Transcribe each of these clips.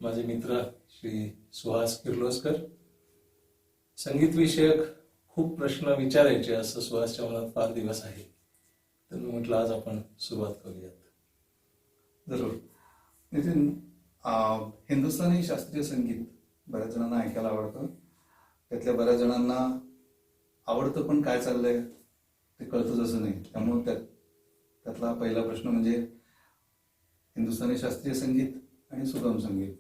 माझे मित्र श्री सुहास किर्लोस्कर. संगीत विषयक खूप प्रश्न विचारायचे असं सुहासच्या मनात फार दिवस आहे, तर मी म्हटलं आज आपण सुरुवात करूयात. जरूर. नितीन, हिंदुस्थानी शास्त्रीय संगीत बऱ्याच जणांना ऐकायला आवडतं. त्यातल्या बऱ्याच जणांना आवडतं, पण काय चाललंय ते कळतंच असं नाही. त्यामुळे त्यातला पहिला प्रश्न म्हणजे हिंदुस्थानी शास्त्रीय संगीत आणि सुगम संगीत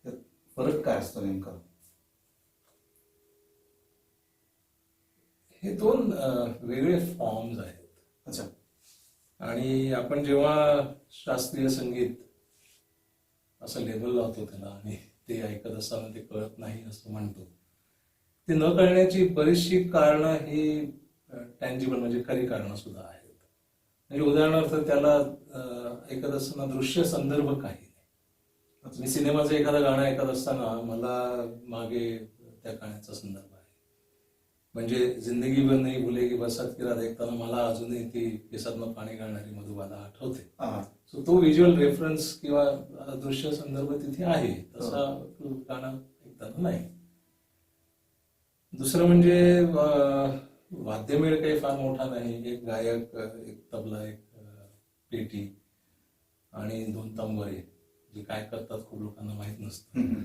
यात फरक काय असतो नेमका? हे दोन वेगळे फॉर्म्स आहेत. अच्छा. आणि आपण जेव्हा शास्त्रीय संगीत असं लेबल लावतो त्याला आणि ते ऐकत असताना ते कळत नाही असं म्हणतो, ते न कळण्याची बरीचशी कारणं ही टँजिबल म्हणजे खरी कारणं सुद्धा आहेत. म्हणजे उदाहरणार्थ त्याला ऐकत असताना दृश्य संदर्भ काही नाही. मी सिनेमाचं एखादं गाणं ऐकत असताना मला मागे त्या गाण्याचा संदर्भ आहे. म्हणजे जिंदगी भर नाही भुलेगी बरसात की रात ऐकताना मला अजूनही ती केसातनं पाणी घालणारी मधुबाला आठवते. सो तो व्हिज्युअल रेफरन्स किंवा दृश्य संदर्भ तिथे आहे, तसा गाणं ऐकताना नाही. दुसरं म्हणजे वाद्यमेळ काही फार मोठा नाही. एक गायक, एक तबला, एक पेटी आणि 2 तंबोरे, जे काय करतात खूप लोकांना माहित नसतं.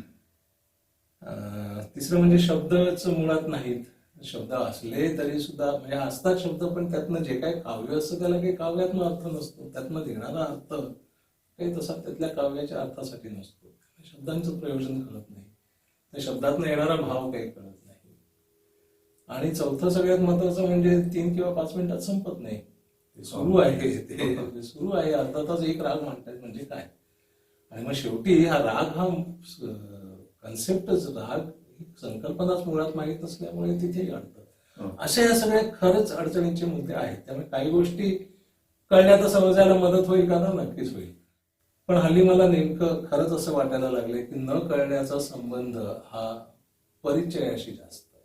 तिसरं म्हणजे शब्दच मुळात नाहीत. शब्द असले तरी सुद्धा म्हणजे असतात शब्द, पण त्यातनं जे काही काव्य असतं त्याला काही काव्यातनं अर्थ नसतो. त्यातनं निघणारा अर्थ काही तसा त्यातल्या काव्याच्या अर्थासाठी नसतो. शब्दांचं प्रयोजन कळत नाही, त्या शब्दातनं येणारा भाव काही कळत नाही. आणि चौथं सगळ्यात महत्वाचं म्हणजे 3 किंवा 5 मिनिटात संपत नाही. ते सुरू आहे, ते सुरू आहे. अर्धा तास एक राग म्हणतात म्हणजे काय. आणि मग शेवटी हा राग, हा कन्सेप्टच, राग संकल्पनाच मुळात माहीत नसल्यामुळे तिथे अडतं. असे या सगळ्या खरंच अडचणीचे मुद्दे आहेत. त्यामुळे काही गोष्टी कळण्यात समजायला मदत होईल का? ना, नक्कीच होईल. पण हल्ली मला नेमकं खरंच असं वाटायला लागले की न कळण्याचा संबंध हा परिचयाशी जास्त आहे.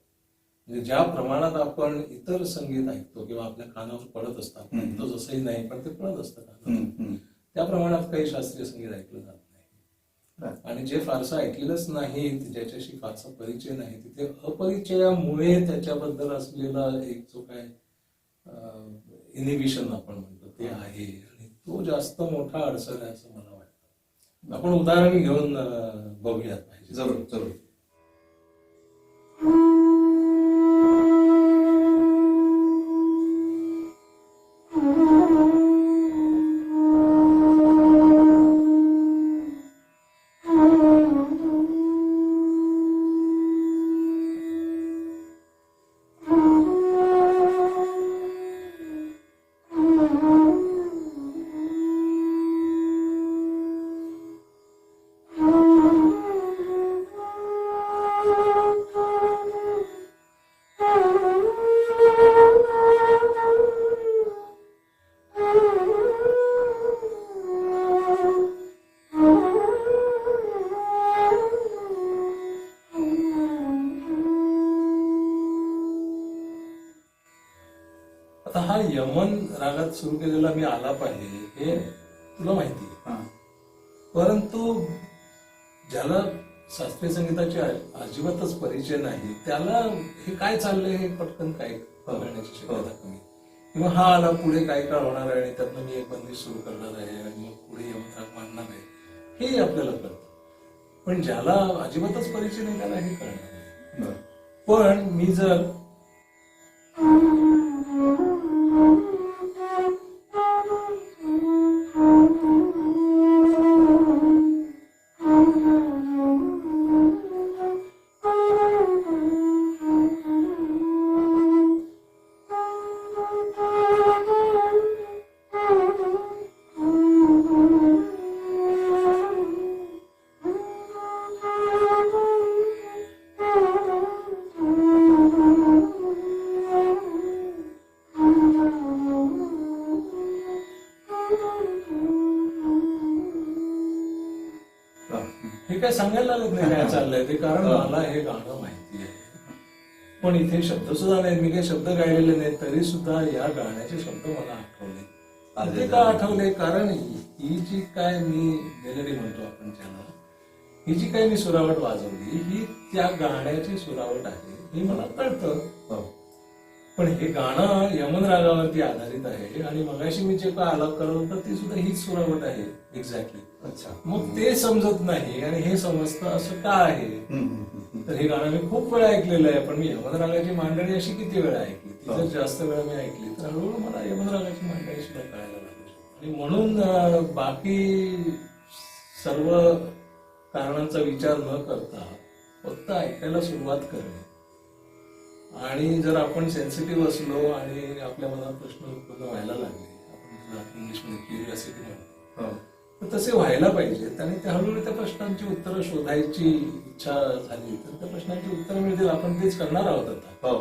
म्हणजे ज्या प्रमाणात आपण इतर संगीत ऐकतो किंवा आपल्या कानावर पडत असतात, ऐकतो जसंही नाही पण ते पडत असतं कानावर, त्या प्रमाणात काही शास्त्रीय संगीत ऐकलं जात नाही. आणि जे फारसं ऐकलेलंच नाही, ज्याच्याशी फारसा परिचय नाही, तिथे अपरिचयामुळे त्याच्याबद्दल असलेला एक जो काय इनिबिशन आपण म्हणतो ते आहे, आणि तो जास्त मोठा अडचण आहे असं मला वाटतं. आपण उदाहरण घेऊन बघूयात पाहिजे. जरूर जरूर. आता हा यमन रागात सुरू केलेला मी आलाप आहे हे तुला माहिती आहे, परंतु ज्याला शास्त्रीय संगीताची अजिबातच परिचय नाही त्याला हे काय चाललंय हे पटकन काय कळण्याची शक्यता कमी. किंवा हा आला पुढे काय काय होणार आहे आणि त्यातनं मी एक बंदिश सुरू करणार आहे आणि मग पुढे यमन राग मांडणार आहे हे आपल्याला कळतं. पण ज्याला अजिबातच परिचय नाही त्याला हे कळणार नाही. पण मी जर हे काय सांगायला लागत नाही काय चाललंय ते, कारण मला हे गाणं माहिती आहे. पण इथे शब्द सुद्धा नाहीत, मी काही शब्द गायलेले नाहीत, तरी सुद्धा या गाण्याचे शब्द मला आठवले. का आठवले? कारण ही जी काय मी मेलडी म्हणतो आपण त्याला, ही जी काही मी सुरावट वाजवली ही त्या गाण्याची सुरावट आहे हे मला कळतं. हो. पण हे गाणं यमन रागावरती आधारित आहे आणि मगाशी मी जे काय आलाप करत होतं ती सुद्धा हीच सुरावट आहे एक्झॅक्टली. अच्छा. मग ते समजत नाही आणि हे समजतं असं का आहे. तर हे गाणं मी खूप वेळा ऐकलेलं आहे, पण मी यमन रागाची मांडणी अशी किती वेळा ऐकली. ती जर जास्त वेळा मी ऐकली तर हळूहळू मला यमन रागाची मांडणी सुद्धा कळायला लागली. आणि म्हणून बाकी सर्व कारणांचा विचार न करता फक्त ऐकायला सुरुवात करणे. आणि जर आपण सेन्सिटिव्ह असलो आणि आपल्या मनात प्रश्न उत्पन्न व्हायला लागले, आपण इंग्लिशमध्ये क्युरिओसिटी म्हणतो, हो. तर तसे व्हायला पाहिजेत आणि त्या हळूहळू त्या प्रश्नांची उत्तरं शोधायची इच्छा झाली तर त्या प्रश्नांची उत्तरं मिळतील. आपण तेच करणार आहोत आता. हो.